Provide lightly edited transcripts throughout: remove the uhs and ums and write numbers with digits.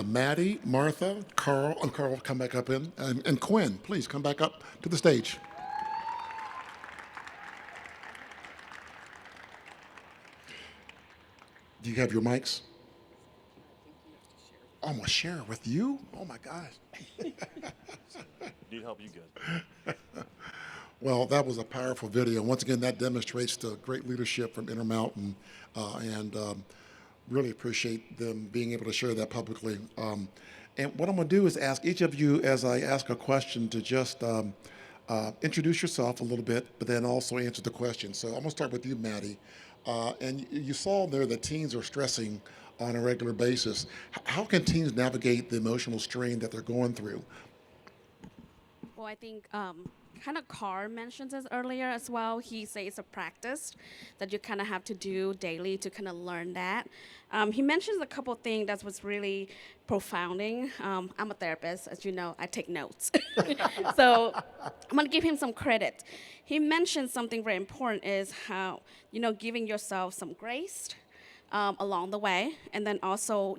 Maddie, Martha, Carl, and Carl, come back up in, and Quinn, please come back up to the stage. Do you have your mics? Oh, I'm gonna share it with you. Oh my gosh. Need help, you good. Well, that was a powerful video. Once again, that demonstrates the great leadership from Intermountain, and really appreciate them being able to share that publicly. And what I'm going to do is ask each of you, as I ask a question, to just introduce yourself a little bit, but then also answer the question. So I'm going to start with you, Maddie. And you saw there that teens are stressing on a regular basis. How can teens navigate the emotional strain that they're going through? Well, I think kind of Carr mentions this earlier as well. He says it's a practice that you kind of have to do daily to kind of learn that. He mentions a couple things that was really profounding. I'm a therapist, as you know, I take notes. So I'm gonna give him some credit. He mentioned something very important is how, giving yourself some grace along the way, and then also,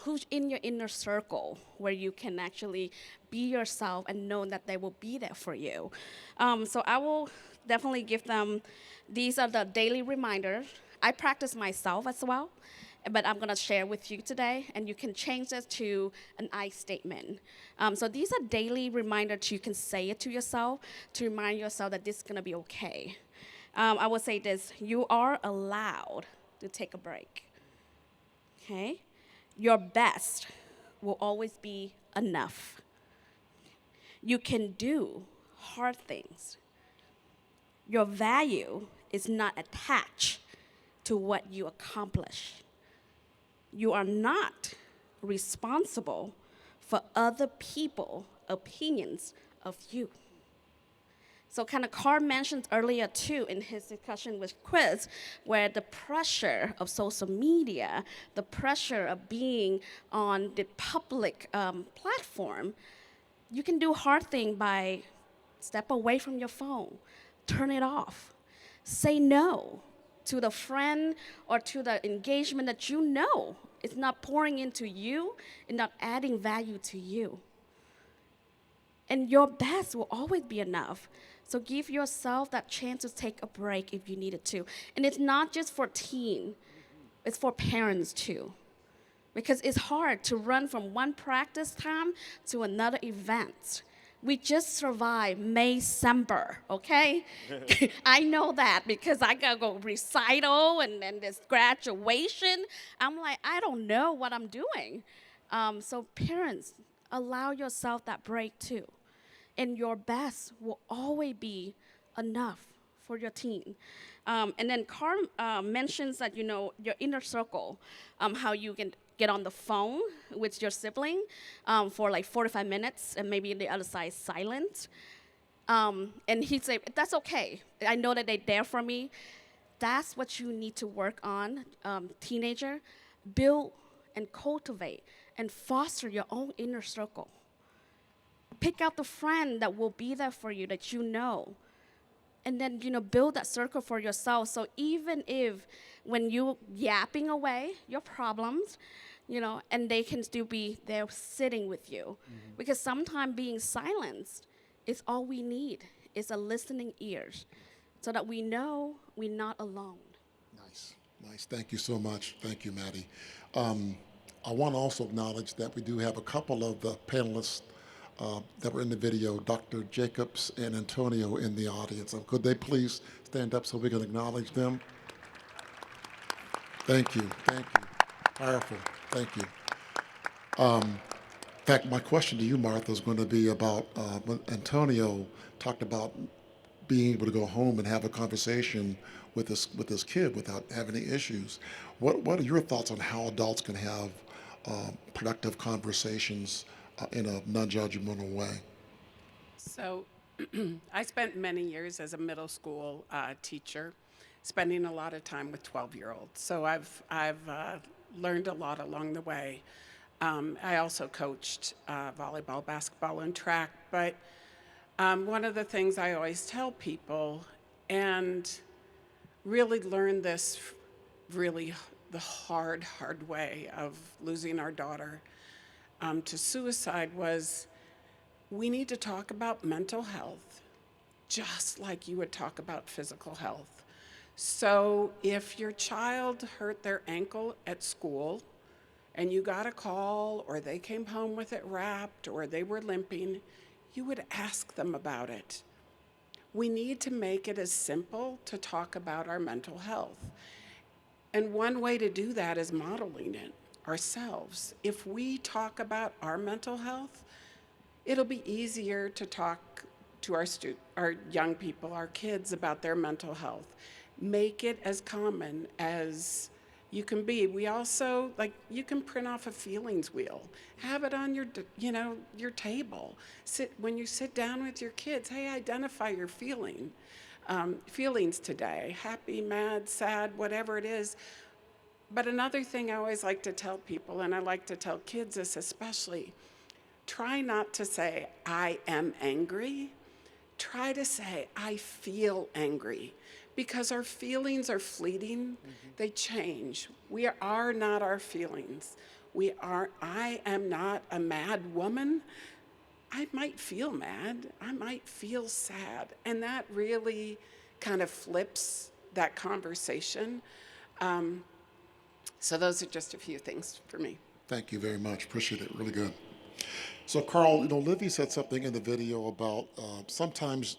who's in your inner circle where you can actually be yourself and know that they will be there for you. So I will definitely give them, these are the daily reminders. I practice myself as well, but I'm gonna share with you today, and you can change this to an I statement. So these are daily reminders you can say it to yourself to remind yourself that this is gonna be okay. I will say this, you are allowed to take a break, okay? Your best will always be enough. You can do hard things. Your value is not attached to what you accomplish. You are not responsible for other people's opinions of you. So kind of Carr mentioned earlier too in his discussion with Chris, where the pressure of social media, the pressure of being on the public platform, you can do hard thing by step away from your phone, turn it off, say no to the friend or to the engagement that you know is not pouring into you and not adding value to you. And your best will always be enough. So give yourself that chance to take a break if you needed to. And it's not just for teen, it's for parents too. Because it's hard to run from one practice time to another event. We just survived May December, okay? I know that because I gotta go recital and then this graduation. I'm like, I don't know what I'm doing. So parents, allow yourself that break too. And your best will always be enough for your teen. And then Carl mentions that, your inner circle, how you can get on the phone with your sibling for like 45 minutes and maybe the other side silent. And he'd say, that's okay. I know that they're there for me. That's what you need to work on, teenager. Build and cultivate and foster your own inner circle. Pick out the friend that will be there for you that you know. And then, build that circle for yourself. So even if when you yapping away your problems, and they can still be there sitting with you. Mm-hmm. Because sometimes being silenced is all we need, is a listening ears. So that we know we're not alone. Nice, nice. Thank you so much. Thank you, Maddie. I want to also acknowledge that we do have a couple of the panelists that were in the video, Dr. Jacobs and Antonio, in the audience. Could they please stand up so we can acknowledge them? Thank you, thank you. Powerful, thank you. In fact, my question to you, Martha, is going to be about when Antonio talked about being able to go home and have a conversation with this kid without having any issues. What are your thoughts on how adults can have productive conversations in a non-judgmental way? So I spent many years as a middle school teacher, spending a lot of time with 12-year-olds. So I've learned a lot along the way. I also coached volleyball, basketball, and track. But one of the things I always tell people, and really learned this really the hard, hard way of losing our daughter to suicide was we need to talk about mental health just like you would talk about physical health. So if your child hurt their ankle at school and you got a call or they came home with it wrapped or they were limping, you would ask them about it. We need to make it as simple to talk about our mental health. And one way to do that is modeling it ourselves. If we talk about our mental health, it'll be easier to talk to our young people, our kids about their mental health. Make it as common as you can be. We also, like, you can print off a feelings wheel. Have it on your table. When you sit down with your kids, hey, identify your feelings today. Happy, mad, sad, whatever it is. But another thing I always like to tell people, and I like to tell kids this especially, try not to say, I am angry. Try to say, I feel angry. Because our feelings are fleeting, they change. We are not our feelings. I am not a mad woman. I might feel mad, I might feel sad. And that really kind of flips that conversation. So those are just a few things for me. Thank you very much. Appreciate it. Really good. So, Carl, Livy said something in the video about sometimes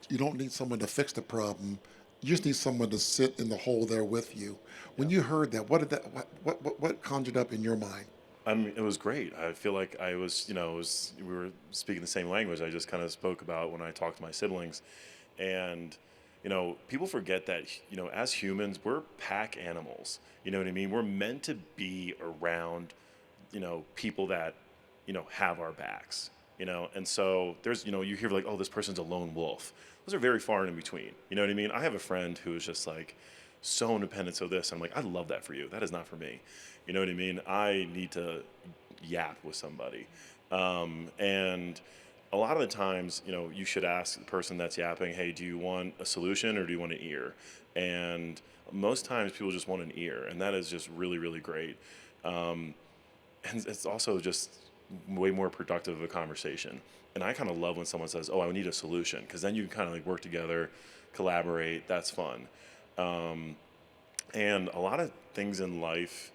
you don't need someone to fix the problem. You just need someone to sit in the hole there with you. When you heard that, what conjured up in your mind? I mean, it was great. I feel like I was, we were speaking the same language. I just kind of spoke about when I talked to my siblings. And, people forget that, as humans, we're pack animals. You know what I mean? We're meant to be around, people that, have our backs, And so there's, you hear like, oh, this person's a lone wolf. Those are very far and in between. You know what I mean? I have a friend who is just like so independent, so this. I'm like, I love that for you. That is not for me. You know what I mean? I need to yap with somebody. And a lot of the times, you should ask the person that's yapping, hey, do you want a solution or do you want an ear? And most times people just want an ear. And that is just really, really great. And it's also just way more productive of a conversation. And I kind of love when someone says, oh, I need a solution, because then you can kind of like work together, collaborate. That's fun. And a lot of things in life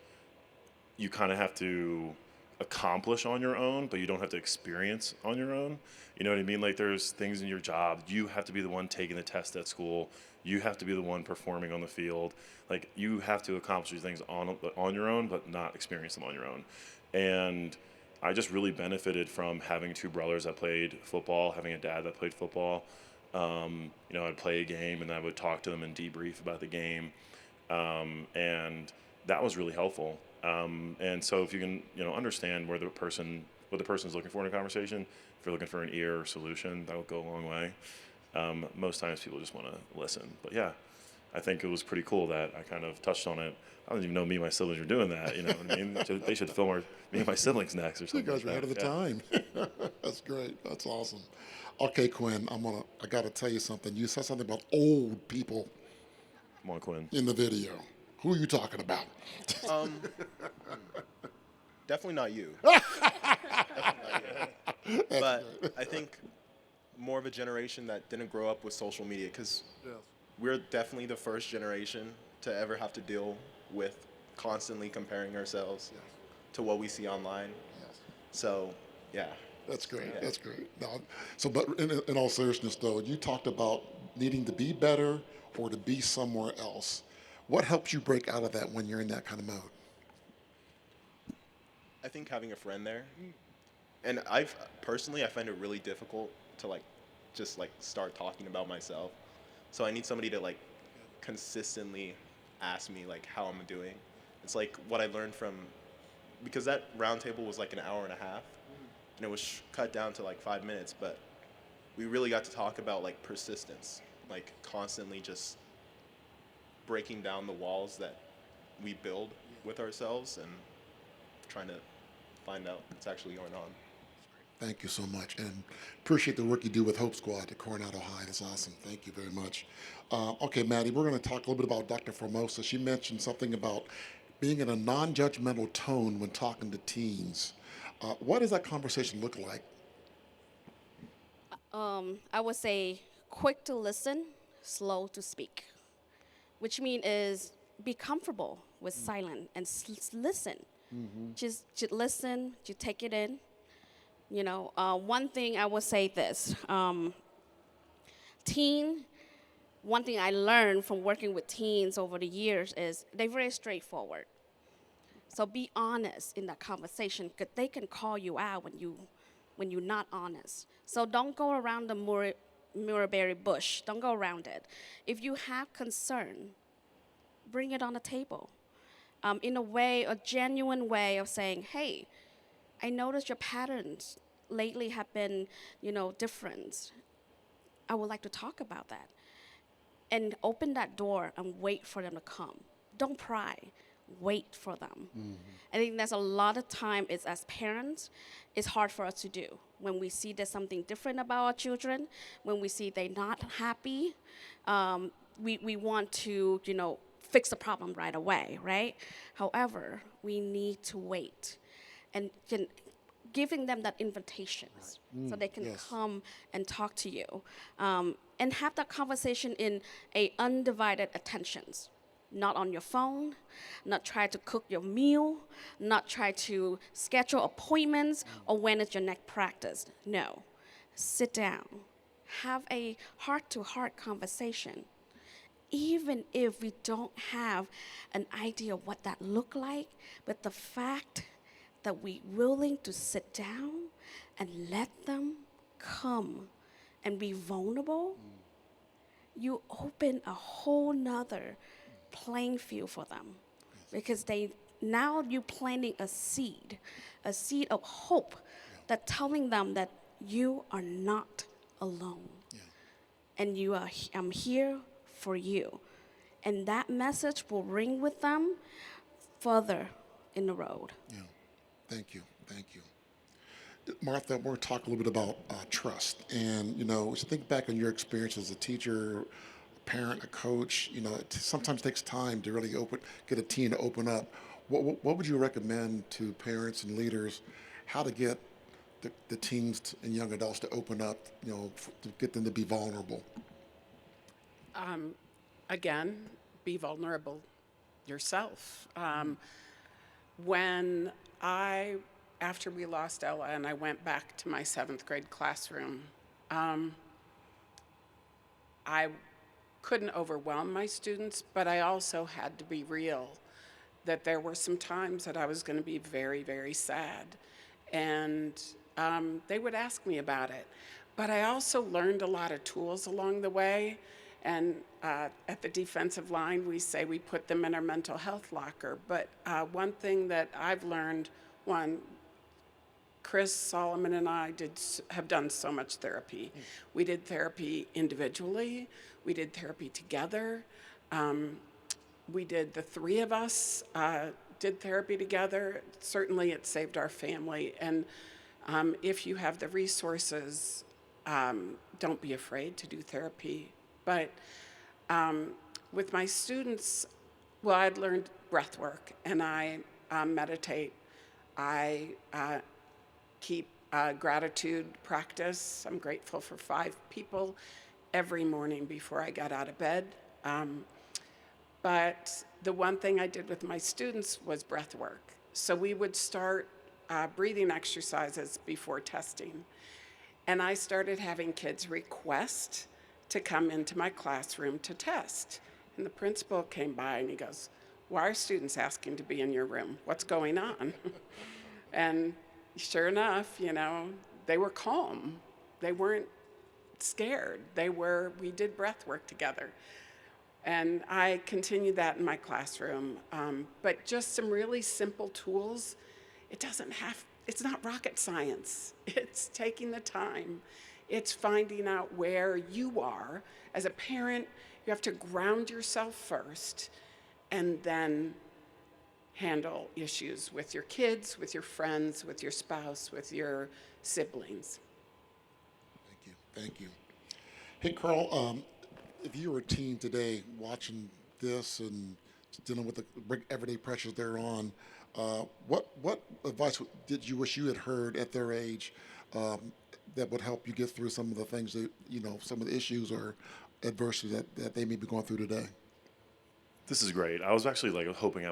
you kind of have to accomplish on your own, but you don't have to experience on your own. You know what I mean? Like there's things in your job, you have to be the one taking the test at school. You have to be the one performing on the field. Like you have to accomplish these things on your own, but not experience them on your own. And I just really benefited from having two brothers that played football, having a dad that played football. I'd play a game and I would talk to them and debrief about the game. And that was really helpful. And so if you can, understand what the person's looking for in a conversation, if you're looking for an ear or solution, that will go a long way. Most times people just want to listen. But yeah, I think it was pretty cool that I kind of touched on it. I don't even know me and my siblings were doing that. You know what I mean? They should film me and my siblings next or You something. guys are ahead of the time. That's great. That's awesome. Okay, Quinn, I got to tell you something. You said something about old people Come on, Quinn. in the video. Who are you talking about? Definitely not you. But I think more of a generation that didn't grow up with social media, because we're definitely the first generation to ever have to deal with constantly comparing ourselves to what we see online. So, yeah. That's great. Yeah. That's great. No, but in all seriousness, though, you talked about needing to be better or to be somewhere else. What helps you break out of that when you're in that kind of mode? I think having a friend there, and I find it really difficult to just start talking about myself. So I need somebody to consistently ask me how I'm doing. It's like what I learned because that round table was an hour and a half, and it was cut down to 5 minutes, but we really got to talk about persistence, constantly just breaking down the walls that we build with ourselves and trying to find out what's actually going on. Thank you so much, and appreciate the work you do with Hope Squad at Coronado High. That's awesome. Thank you very much. Okay, Maddie, we're going to talk a little bit about Dr. Formosa. She mentioned something about being in a non-judgmental tone when talking to teens. What does that conversation look like? I would say quick to listen, slow to speak, which mean is be comfortable with silence and listen. Just listen, just take it in. One thing I would say this, teen, one thing I learned from working with teens over the years is they're very straightforward. So be honest in that conversation because they can call you out when you're not honest. So don't go around the Murrayberry bush. Don't go around it. If you have concern, bring it on the table. In a way, a genuine way of saying, hey, I noticed your patterns lately have been, different. I would like to talk about that. And open that door and wait for them to come. Don't pry. Wait for them. I think there's a lot of time is as parents, it's hard for us to do. When we see there's something different about our children, when we see they're not happy, we want to, fix the problem right away, right? However, we need to wait and giving them that invitations so they can yes. come and talk to you and have that conversation in a undivided attentions, not on your phone, not try to cook your meal, not try to schedule appointments or when is your next practice. No, sit down, have a heart-to-heart conversation. Even if we don't have an idea of what that look like, but the fact that we willing to sit down and let them come and be vulnerable, you open a whole nother playing field for them because now you're planting a seed of hope that telling them that you are not alone and I'm here for you. And that message will ring with them further in the road. Yeah. Thank you. Thank you. Martha, we're going to talk a little bit about trust. And, as you think back on your experience as a teacher, a parent, a coach, it sometimes takes time to really get a teen to open up. What would you recommend to parents and leaders how to get the teens and young adults to open up, to get them to be vulnerable? Again, be vulnerable yourself. After we lost Ella and I went back to my 7th grade classroom, I couldn't overwhelm my students, but I also had to be real that there were some times that I was going to be very, very sad. And they would ask me about it. But I also learned a lot of tools along the way. And at the defensive line, we say we put them in our mental health locker. But one thing that I've learned, Chris Solomon and I have done so much therapy. We did therapy individually. We did therapy together. The 3 of us did therapy together. Certainly it saved our family. And if you have the resources, don't be afraid to do therapy. But with my students, I'd learned breath work and I meditate. I keep gratitude practice. I'm grateful for 5 people every morning before I got out of bed. But the one thing I did with my students was breath work. So we would start breathing exercises before testing. And I started having kids request to come into my classroom to test. And the principal came by and he goes, "Why are students asking to be in your room? What's going on?" And sure enough, they were calm. They weren't scared. We did breath work together. And I continued that in my classroom. But just some really simple tools. It's not rocket science. It's taking the time. It's finding out where you are. As a parent, you have to ground yourself first and then handle issues with your kids, with your friends, with your spouse, with your siblings. Thank you. Thank you. Hey, Carl, if you were a teen today watching this and dealing with the everyday pressures they're on. What advice did you wish you had heard at their age that would help you get through some of the things that some of the issues or adversity that they may be going through today? This is great. I was actually like hoping I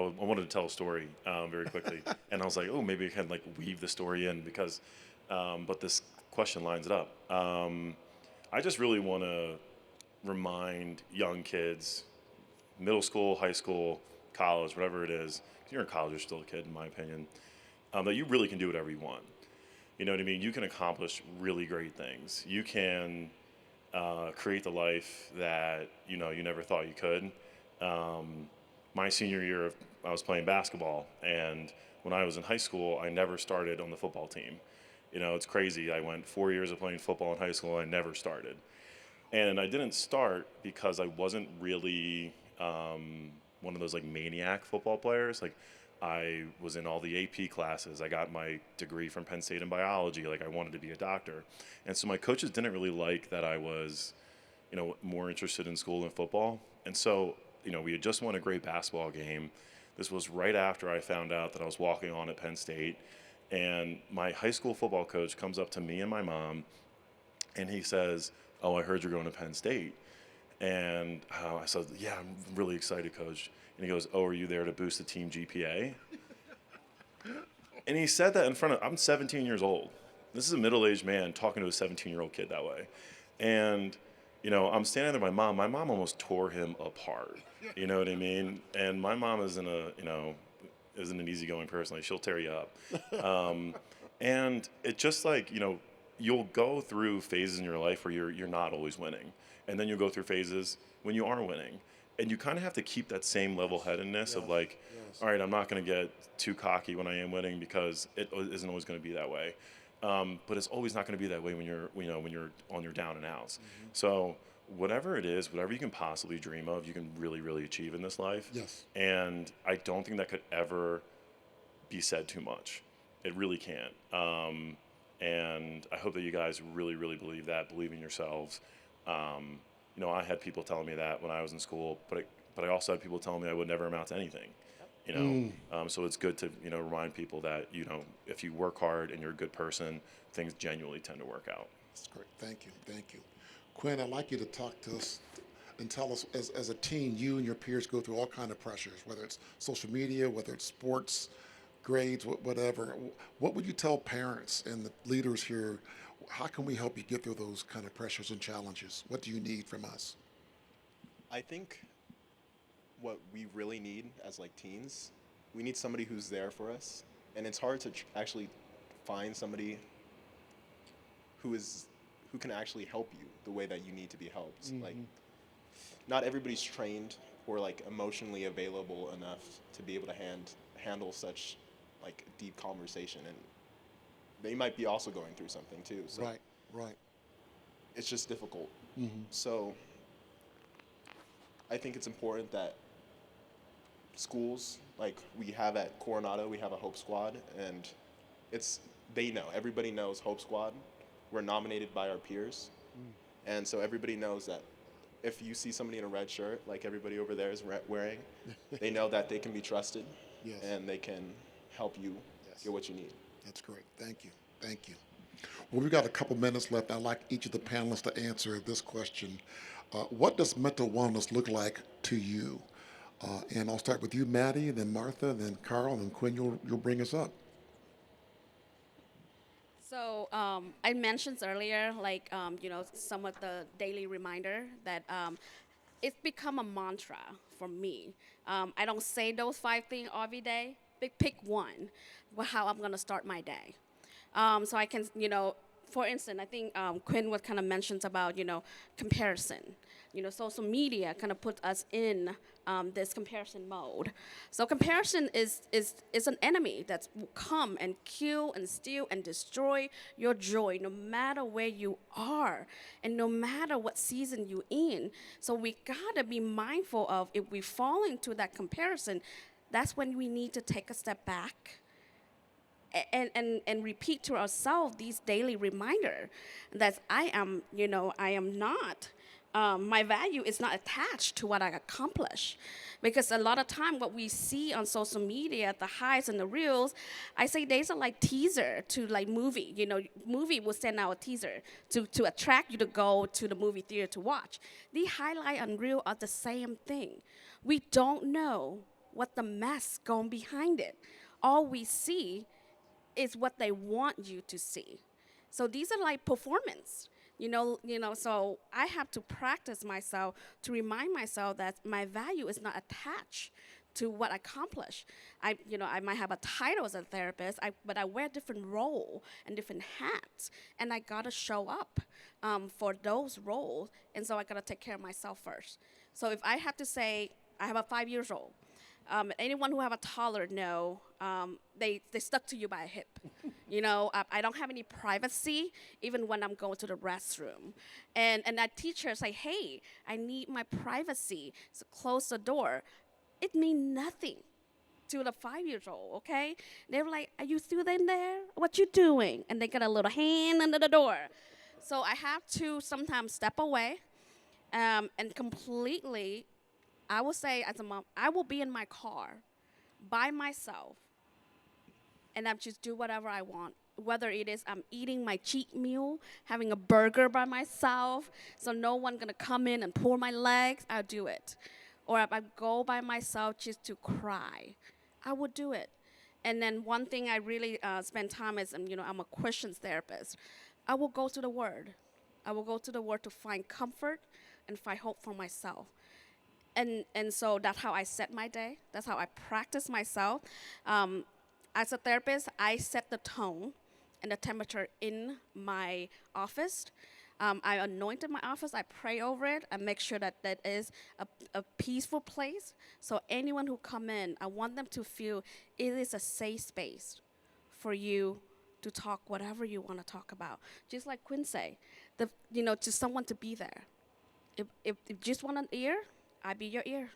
wanted to tell a story very quickly, and I was like, oh, maybe I can like weave the story in because, but this question lines it up. I just really want to remind young kids, middle school, high school, college, whatever it is. If you're in college, you're still a kid, in my opinion. That you really can do whatever you want. You know what I mean? You can accomplish really great things. You can create the life that you never thought you could. My senior year, I was playing basketball, and when I was in high school, I never started on the football team. It's crazy. I went 4 years of playing football in high school, and I never started. And I didn't start because I wasn't really one of those like maniac football players. Like I was in all the AP classes. I got my degree from Penn State in biology. Like I wanted to be a doctor. And so my coaches didn't really like that I was, more interested in school than football. And so, we had just won a great basketball game. This was right after I found out that I was walking on at Penn State. And my high school football coach comes up to me and my mom and he says, "Oh, I heard you're going to Penn State." And I said, "Yeah, I'm really excited, coach." And he goes, "Oh, are you there to boost the team GPA?" And he said that in front of, I'm 17 years old. This is a middle-aged man talking to a 17-year-old kid that way. And, I'm standing there with my mom. My mom almost tore him apart. You know what I mean? And my mom isn't an easygoing person. Like, she'll tear you up. And it just like, you'll go through phases in your life where you're not always winning. And then you'll go through phases when you are winning. And you kind of have to keep that same level-headedness of like, all right, I'm not going to get too cocky when I am winning because it isn't always going to be that way. But it's always not going to be that way when you're on your down and outs. Mm-hmm. So whatever it is, whatever you can possibly dream of, you can really, really achieve in this life. Yes. And I don't think that could ever be said too much. It really can't. And I hope that you guys really, really believe that, believe in yourselves. I had people telling me that when I was in school, but I also had people telling me I would never amount to anything. So it's good to remind people that if you work hard and you're a good person, things genuinely tend to work out. That's great. Thank you. Quinn, I'd like you to talk to us and tell us, as a teen, you and your peers go through all kind of pressures, whether it's social media, whether it's sports, grades, whatever. What would you tell parents and the leaders here? How can we help you get through those kind of pressures and challenges? What do you need from us? I think what we really need as like teens, we need somebody who's there for us, and it's hard to actually find somebody who can actually help you the way that you need to be helped. Mm-hmm. Like, not everybody's trained or like emotionally available enough to be able to handle such like deep conversation, and they might be also going through something too. So right. It's just difficult. Mm-hmm. So I think it's important that schools, like we have at Coronado, we have a Hope Squad, and everybody knows Hope Squad. We're nominated by our peers. And so everybody knows that if you see somebody in a red shirt, like everybody over there is wearing, they know that they can be trusted. Yes. And they can help you get what you need. That's great. Thank you. Well, we've got a couple minutes left. I'd like each of the panelists to answer this question. What does mental wellness look like to you? And I'll start with you, Maddie, then Martha, then Carl, and then Quinn, you'll bring us up. So I mentioned earlier, some of the daily reminder that it's become a mantra for me. I don't say those 5 things every day. Pick one, how I'm gonna start my day. So I can, for instance, I think Quinn was kind of mentions about, comparison. Social media kind of puts us in this comparison mode. So comparison is an enemy that's come and kill and steal and destroy your joy, no matter where you are and no matter what season you're in. So we gotta be mindful of if we fall into that comparison, that's when we need to take a step back and repeat to ourselves these daily reminder that I am not my value is not attached to what I accomplish. Because a lot of time what we see on social media, the highs and the reels, I say these are like teaser to like movie. You know, movie will send out a teaser to attract you to go to the movie theater to watch. The highlight and reel are the same thing. We don't know what the mess going behind it. All we see is what they want you to see. So these are like performance. So I have to practice myself to remind myself that my value is not attached to what I accomplish. I might have a title as a therapist, but I wear different role and different hats, and I gotta show up for those roles, and so I gotta take care of myself first. So if I have to say, I have a 5 years old, anyone who have a toddler know they stuck to you by a hip. I don't have any privacy even when I'm going to the restroom. And that teacher say, hey, I need my privacy, so close the door. It means nothing to the 5 years old, okay? They're like, are you still in there? What you doing? And they got a little hand under the door. So I have to sometimes step away and completely, I will say as a mom, I will be in my car by myself and I just do whatever I want. Whether it is I'm eating my cheat meal, having a burger by myself, so no one gonna come in and pull my legs, I'll do it. Or if I go by myself just to cry, I would do it. And then one thing I really spend time is, I'm a Christian therapist. I will go to the Word. I will go to the Word to find comfort and find hope for myself. And so that's how I set my day. That's how I practice myself. As a therapist, I set the tone and the temperature in my office. I anointed my office. I pray over it. I make sure that that is a peaceful place. So anyone who come in, I want them to feel it is a safe space for you to talk whatever you want to talk about. Just like Quinn say, just someone to be there. If you just want an ear, I be your ear.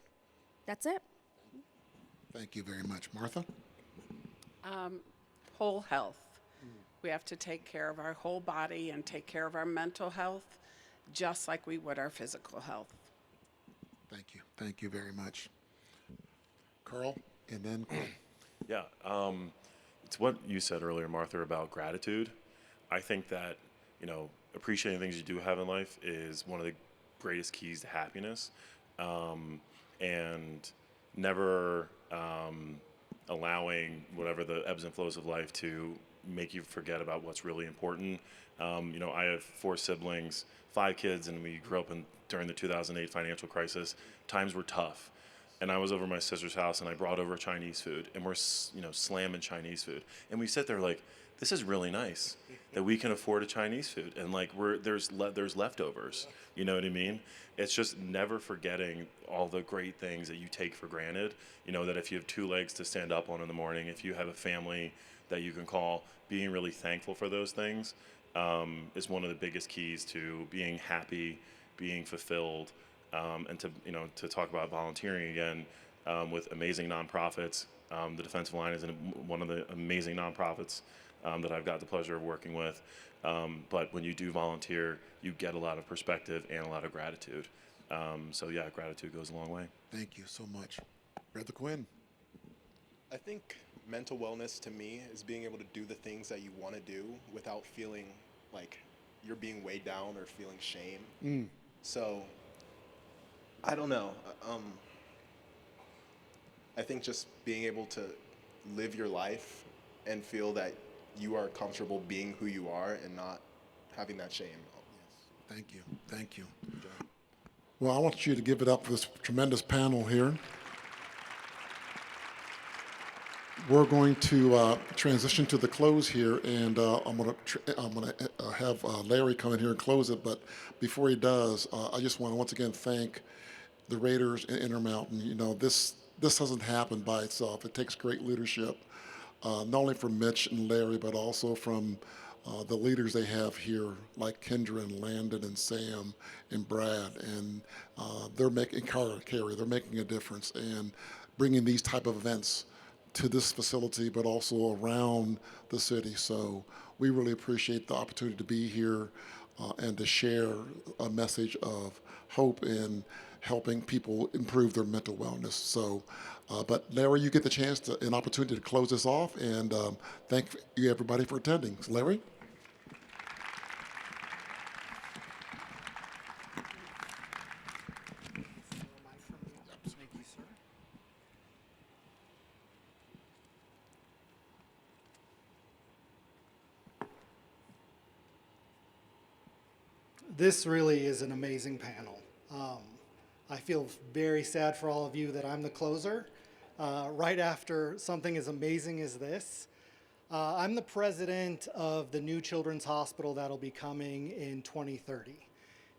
That's it. Thank you very much. Martha? Whole health. We have to take care of our whole body and take care of our mental health just like we would our physical health. Thank you. Thank you very much. Carl, and then Quinn. Yeah, it's what you said earlier, Martha, about gratitude. I think that, appreciating things you do have in life is one of the greatest keys to happiness, and never allowing whatever the ebbs and flows of life to make you forget about what's really important. I have 4 siblings, 5 kids, and we grew up during the 2008 financial crisis. Times were tough. And I was over at my sister's house, and I brought over Chinese food, and we're, slamming Chinese food. And we sit there like, this is really nice that we can afford a Chinese food, and like there's leftovers. You know what I mean? It's just never forgetting all the great things that you take for granted. That if you have 2 legs to stand up on in the morning, if you have a family that you can call, being really thankful for those things is one of the biggest keys to being happy, being fulfilled, and to talk about volunteering again with amazing nonprofits. The Defensive Line is one of the amazing nonprofits that I've got the pleasure of working with. But when you do volunteer, you get a lot of perspective and a lot of gratitude. So yeah, gratitude goes a long way. Thank you so much. Brother Quinn. I think mental wellness to me is being able to do the things that you want to do without feeling like you're being weighed down or feeling shame. So I don't know. I think just being able to live your life and feel that you are comfortable being who you are and not having that shame. Thank you. Thank you. Well, I want you to give it up for this tremendous panel here. We're going to transition to the close here, and I'm going to have Larry come in here and close it. But before he does, I just want to once again thank the Raiders and Intermountain. This doesn't happen by itself. It takes great leadership, not only from Mitch and Larry, but also from the leaders they have here, like Kendra and Landon and Sam and Brad, and they're making Carrie. They're making a difference and bringing these type of events to this facility, but also around the city. So we really appreciate the opportunity to be here. and to share a message of hope in helping people improve their mental wellness. So, but Larry, you get the chance to an opportunity to close this off, and thank you everybody for attending. So Larry. Thank you, sir. This really is an amazing panel. I feel very sad for all of you that I'm the closer right after something as amazing as this. I'm the president of the new children's hospital that'll be coming in 2030.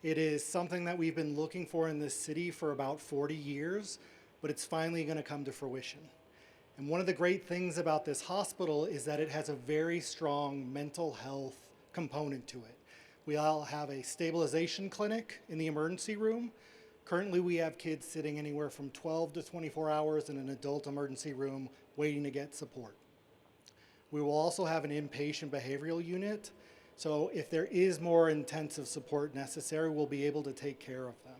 It is something that we've been looking for in this city for about 40 years, but it's finally going to come to fruition. And one of the great things about this hospital is that it has a very strong mental health component to it. We all have a stabilization clinic in the emergency room. Currently, we have kids sitting anywhere from 12 to 24 hours in an adult emergency room waiting to get support. We will also have an inpatient behavioral unit. So if there is more intensive support necessary, we'll be able to take care of them.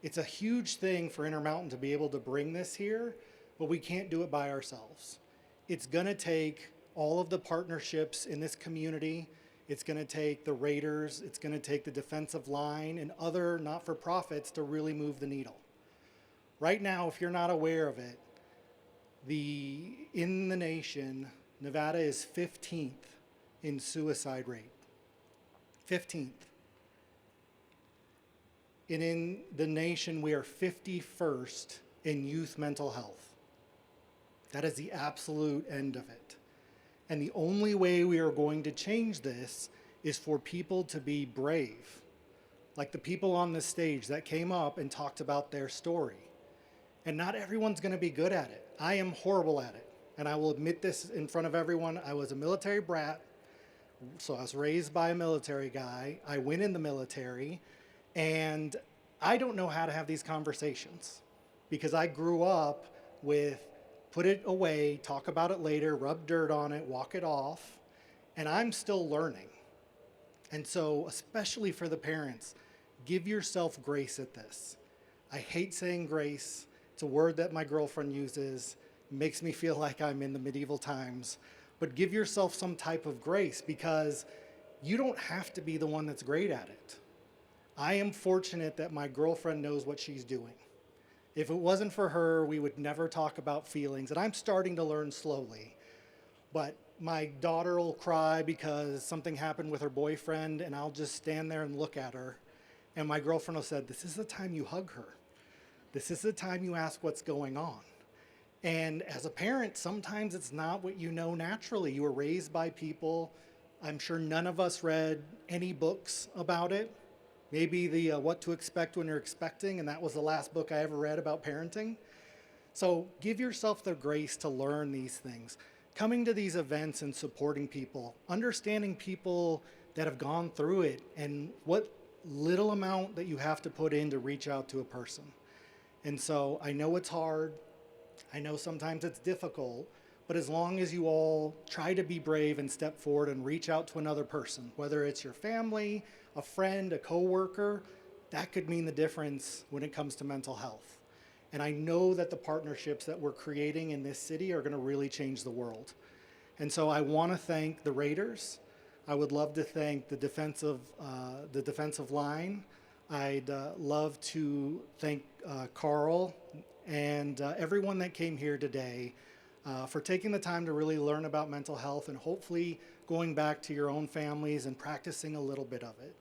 It's a huge thing for Intermountain to be able to bring this here, but we can't do it by ourselves. It's gonna take all of the partnerships in this community. It's gonna take the Raiders, it's gonna take the defensive line and other not-for-profits to really move the needle. Right now, if you're not aware of it, in the nation, Nevada is 15th in suicide rate. 15th. And in the nation, we are 51st in youth mental health. That is the absolute end of it. And the only way we are going to change this is for people to be brave. Like the people on this stage that came up and talked about their story. And not everyone's going to be good at it. I am horrible at it. And I will admit this in front of everyone. I was a military brat. So I was raised by a military guy. I went in the military. And I don't know how to have these conversations. Because I grew up with put it away, talk about it later, rub dirt on it, walk it off. And I'm still learning. And so, especially for the parents, give yourself grace at this. I hate saying grace. It's a word that my girlfriend uses. It makes me feel like I'm in the medieval times. But give yourself some type of grace because you don't have to be the one that's great at it. I am fortunate that my girlfriend knows what she's doing. If it wasn't for her, we would never talk about feelings. And I'm starting to learn slowly. But my daughter will cry because something happened with her boyfriend, and I'll just stand there and look at her. And my girlfriend will say, this is the time you hug her. This is the time you ask what's going on. And as a parent, sometimes it's not what you know naturally. You were raised by people. I'm sure none of us read any books about it. Maybe the What to Expect When You're Expecting, and that was the last book I ever read about parenting. So give yourself the grace to learn these things. Coming to these events and supporting people, understanding people that have gone through it and what little amount that you have to put in to reach out to a person. And so I know it's hard. I know sometimes it's difficult, but as long as you all try to be brave and step forward and reach out to another person, whether it's your family, a friend, a coworker, that could mean the difference when it comes to mental health. And I know that the partnerships that we're creating in this city are going to really change the world. And so I want to thank the Raiders. I would love to thank the defensive line. I'd love to thank Carl and everyone that came here today for taking the time to really learn about mental health and hopefully going back to your own families and practicing a little bit of it.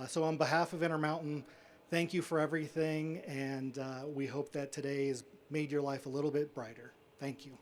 So on behalf of Intermountain, thank you for everything, and we hope that today has made your life a little bit brighter. Thank you.